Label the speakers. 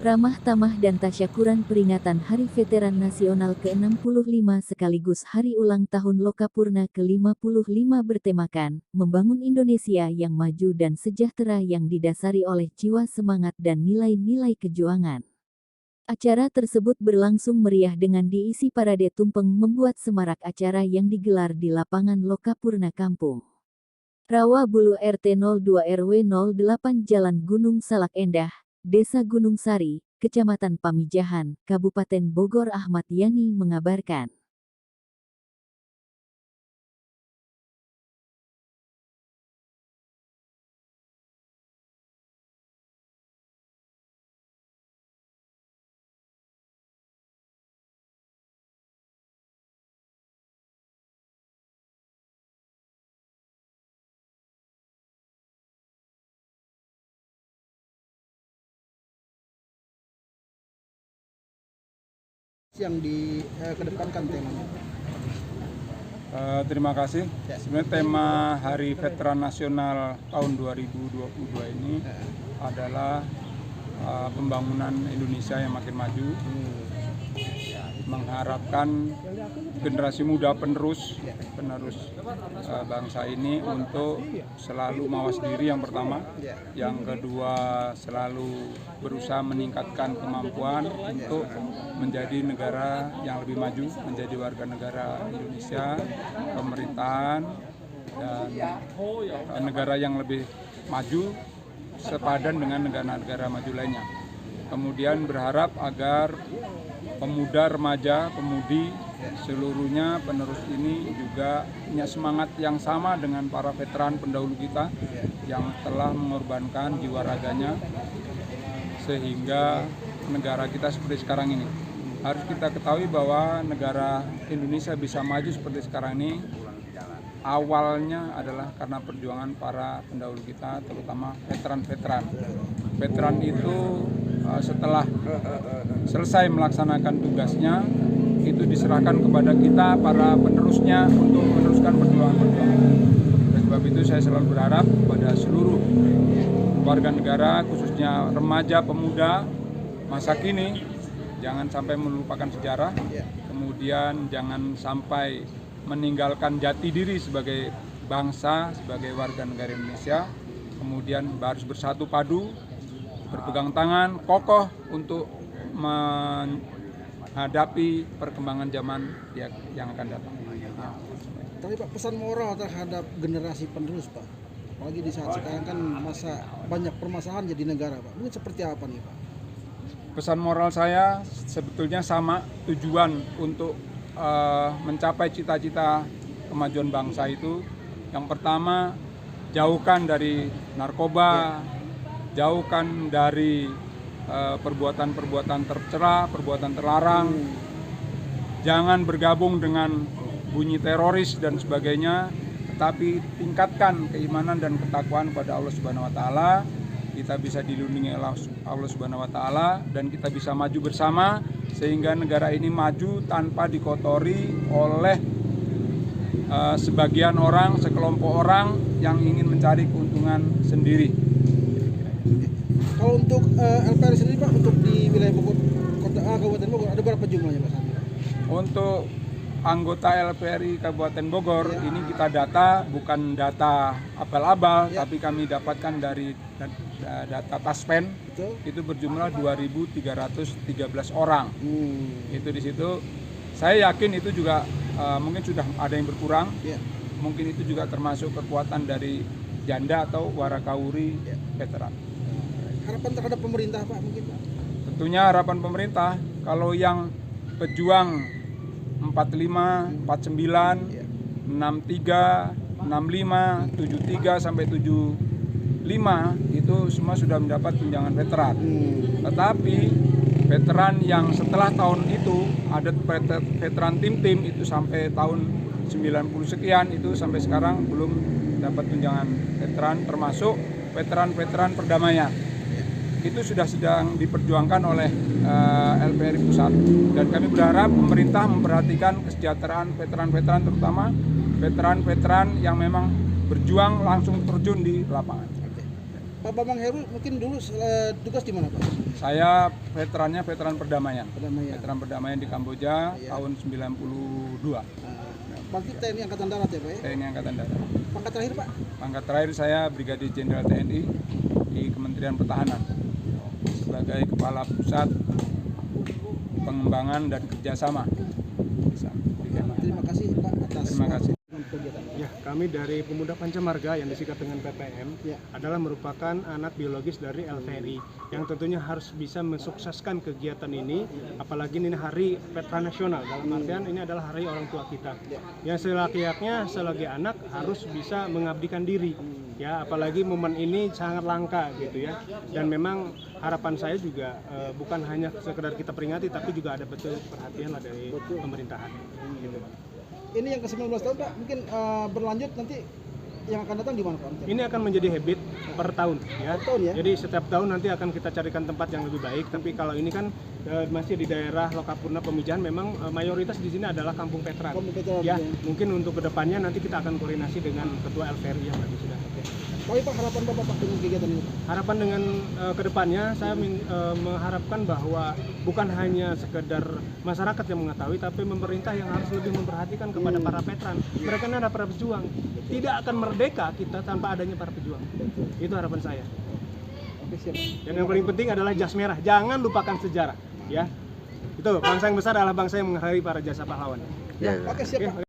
Speaker 1: Ramah tamah dan tasyakuran peringatan Hari Veteran Nasional ke-65 sekaligus Hari Ulang Tahun Lokapurna ke-55 bertemakan, Membangun Indonesia yang Maju dan Sejahtera yang didasari oleh jiwa semangat dan nilai-nilai kejuangan. Acara tersebut berlangsung meriah dengan diisi parade tumpeng membuat semarak acara yang digelar di lapangan Lokapurna Kampung Rawa Bulu RT 02 RW 08 Jalan Gunung Salak Endah, Desa Gunung Sari, Kecamatan Pamijahan, Kabupaten Bogor. Ahmad Yani mengabarkan.
Speaker 2: Yang dikedepankan temanya.
Speaker 3: Terima kasih. Sebenarnya tema Hari Veteran Nasional tahun 2022 ini adalah pembangunan Indonesia yang makin maju, mengharapkan generasi muda penerus bangsa ini untuk selalu mawas diri yang pertama, yang kedua selalu berusaha meningkatkan kemampuan untuk menjadi negara yang lebih maju, menjadi warga negara Indonesia, pemerintahan dan negara yang lebih maju sepadan dengan negara-negara maju lainnya. Kemudian berharap agar pemuda, remaja, pemudi, seluruhnya penerus ini juga punya semangat yang sama dengan para veteran pendahulu kita yang telah mengorbankan jiwa raganya sehingga negara kita seperti sekarang ini. Harus kita ketahui bahwa negara Indonesia bisa maju seperti sekarang ini awalnya adalah karena perjuangan para pendahulu kita, terutama veteran-veteran. Veteran itu setelah selesai melaksanakan tugasnya, itu diserahkan kepada kita, para penerusnya, untuk meneruskan perjuangan-perjuangan. Oleh sebab itu saya selalu berharap pada seluruh warga negara, khususnya remaja, pemuda, masa kini, jangan sampai melupakan sejarah, kemudian jangan sampai meninggalkan jati diri sebagai bangsa, sebagai warga negara Indonesia, kemudian harus bersatu padu, berpegang tangan, kokoh untuk menghadapi perkembangan zaman yang akan datang.
Speaker 2: Tapi Pak, pesan moral terhadap generasi penerus Pak, apalagi di saat sekarang kan masa banyak permasalahan jadi negara Pak, mungkin seperti apa nih Pak?
Speaker 3: Pesan moral saya sebetulnya sama, tujuan untuk mencapai cita-cita kemajuan bangsa itu. Yang pertama, jauhkan dari narkoba, jauhkan dari perbuatan-perbuatan tercela, perbuatan terlarang, jangan bergabung dengan bunyi teroris dan sebagainya, tetapi tingkatkan keimanan dan ketakwaan pada Allah Subhanahu wa taala. Kita bisa dilindungi Allah Subhanahu wa taala dan kita bisa maju bersama sehingga negara ini maju tanpa dikotori oleh sebagian orang, sekelompok orang yang ingin mencari keuntungan sendiri.
Speaker 2: Kalau untuk LPR sendiri Pak, untuk di wilayah Bogor, Kabupaten Bogor, ada berapa jumlahnya Pak?
Speaker 3: Untuk anggota LPRI Kabupaten Bogor, ini kita data, bukan data abal-abal, tapi kami dapatkan dari data Taspen. Betul. Itu berjumlah 2.313 orang. Itu di situ. Saya yakin itu juga mungkin sudah ada yang berkurang. Mungkin itu juga termasuk kekuatan dari janda atau warakawuri veteran.
Speaker 2: Harapan terhadap pemerintah Pak mungkin Pak? Tentunya
Speaker 3: harapan pemerintah, kalau yang pejuang 45, 49, 63, 65, 73 sampai 75 itu semua sudah mendapat tunjangan veteran. Tetapi veteran yang setelah tahun itu ada veteran tim itu sampai tahun 90 sekian itu sampai sekarang belum dapat tunjangan veteran, termasuk veteran-veteran perdamaian. Itu sudah sedang diperjuangkan oleh LPRI Pusat dan kami berharap pemerintah memperhatikan kesejahteraan veteran-veteran, terutama veteran-veteran yang memang berjuang langsung terjun di lapangan.
Speaker 2: Pak Bambang Heru mungkin dulu tugas di mana Pak?
Speaker 3: Saya veteran perdamaian.
Speaker 2: Perdamaian.
Speaker 3: Veteran perdamaian di Kamboja
Speaker 2: Iya.
Speaker 3: tahun 92.
Speaker 2: Berarti TNI Angkatan Darat ya Pak ya?
Speaker 3: TNI Angkatan Darat.
Speaker 2: Pangkat terakhir Pak?
Speaker 3: Pangkat terakhir saya Brigadir Jenderal TNI di Kementerian Pertahanan sebagai Kepala Pusat Pengembangan dan Kerjasama.
Speaker 2: Terima kasih Pak atas
Speaker 3: Terima kasih.
Speaker 2: kegiatan.
Speaker 4: Ya, kami dari Pemuda Pancamarga yang disingkat dengan PPM
Speaker 2: Ya.
Speaker 4: adalah merupakan anak biologis dari LVRI yang tentunya harus bisa mensukseskan kegiatan ini, apalagi ini hari veteran nasional, dalam artian ini adalah hari orang tua kita. Yang selayak-layaknya selagi anak harus bisa mengabdikan diri. Ya, apalagi momen ini sangat langka gitu ya. Dan memang harapan saya juga bukan hanya sekedar kita peringati, tapi juga ada betul perhatian lah dari pemerintahan. Gitu.
Speaker 2: Ini yang ke-19 tahun Pak, mungkin berlanjut nanti yang akan datang di mana Pak?
Speaker 4: Ini akan menjadi habit per tahun ya.
Speaker 2: Per tahun ya?
Speaker 4: Jadi setiap tahun nanti akan kita carikan tempat yang lebih baik. Tapi kalau ini kan masih di daerah Lokapurna Pemijahan, memang mayoritas di sini adalah kampung veteran.
Speaker 2: Kampung veteran,
Speaker 4: Ya,
Speaker 2: ya.
Speaker 4: mungkin untuk kedepannya nanti kita akan koordinasi dengan ketua LVRI yang tadi sudah.
Speaker 2: Tapi Pak harapan Bapak Pak dengan kegiatan ini Pak?
Speaker 4: Harapan dengan kedepannya saya mengharapkan bahwa bukan hanya sekedar masyarakat yang mengetahui, tapi pemerintah yang harus lebih memperhatikan kepada para veteran. Mereka ini adalah para pejuang. Tidak akan merdeka kita tanpa adanya para pejuang. Itu harapan saya.
Speaker 2: Oke siap.
Speaker 4: Dan yang paling penting adalah jas merah. Jangan lupakan sejarah, ya. Itu bangsa yang besar adalah bangsa yang menghargai para jasa pahlawan.
Speaker 2: Oke siap Pak.